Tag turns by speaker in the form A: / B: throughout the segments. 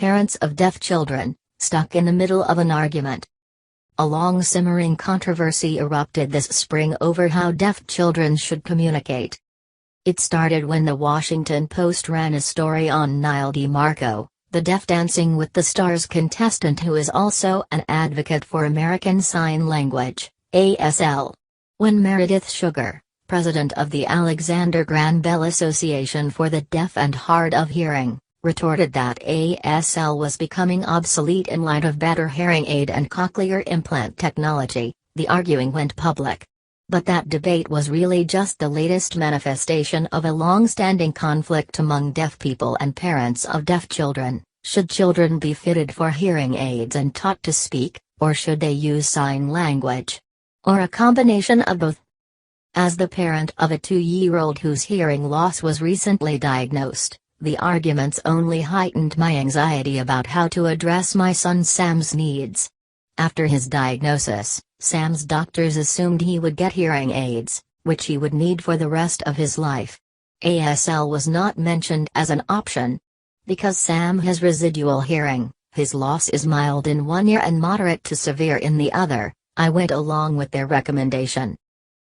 A: parents of deaf children, stuck in the middle of an argument. A long simmering controversy erupted this spring over how deaf children should communicate. It started when the Washington Post ran a story on Niall DeMarco, the deaf Dancing with the Stars contestant who is also an advocate for American Sign Language, ASL. When Meredith Sugar, president of the Alexander Graham Bell Association for the Deaf and Hard of Hearing, retorted that ASL was becoming obsolete in light of better hearing aid and cochlear implant technology, the arguing went public. But that debate was really just the latest manifestation of a long-standing conflict among deaf people and parents of deaf children. Should children be fitted for hearing aids and taught to speak, or should they use sign language? Or a combination of both? As the parent of a 2-year-old whose hearing loss was recently diagnosed, the arguments only heightened my anxiety about how to address my son Sam's needs. After his diagnosis, Sam's doctors assumed he would get hearing aids, which he would need for the rest of his life. ASL was not mentioned as an option. Because Sam has residual hearing, his loss is mild in one ear and moderate to severe in the other, I went along with their recommendation.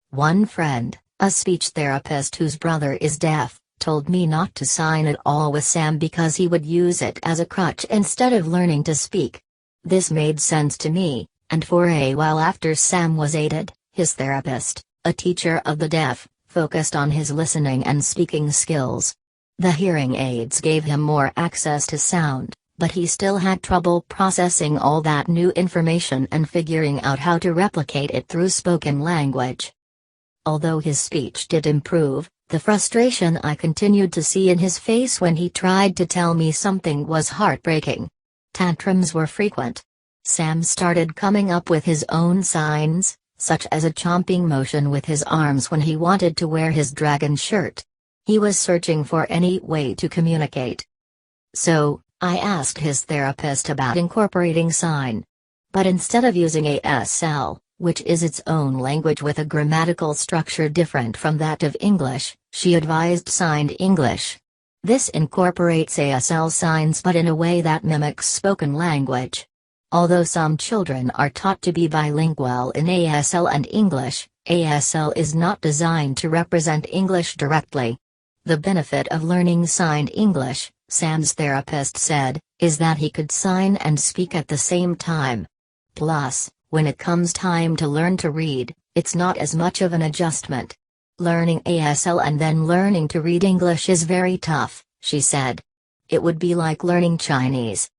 A: One friend, a speech therapist whose brother is deaf, told me not to sign at all with Sam because he would use it as a crutch instead of learning to speak. This made sense to me, and for a while after Sam was aided, his therapist, a teacher of the deaf, focused on his listening and speaking skills. The hearing aids gave him more access to sound, but he still had trouble processing all that new information and figuring out how to replicate it through spoken language. Although his speech did improve, the frustration I continued to see in his face when he tried to tell me something was heartbreaking. Tantrums were frequent. Sam started coming up with his own signs, such as a chomping motion with his arms when he wanted to wear his dragon shirt. He was searching for any way to communicate. So, I asked his therapist about incorporating sign. But instead of using ASL, which is its own language with a grammatical structure different from that of English, she advised signed English. This incorporates ASL signs but in a way that mimics spoken language. Although some children are taught to be bilingual in ASL and English, ASL is not designed to represent English directly. The benefit of learning signed English, Sam's therapist said, is that he could sign and speak at the same time. Plus, when it comes time to learn to read, it's not as much of an adjustment. Learning ASL and then learning to read English is very tough, she said. It would be like learning Chinese.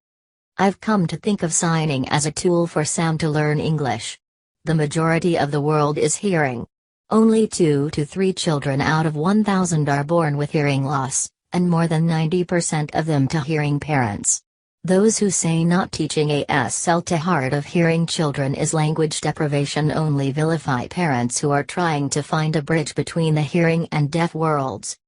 A: I've come to think of signing as a tool for Sam to learn English. The majority of the world is hearing. Only 2 to 3 children out of 1,000 are born with hearing loss, and more than 90% of them to hearing parents. Those who say not teaching ASL to hard of hearing children is language deprivation only vilify parents who are trying to find a bridge between the hearing and deaf worlds.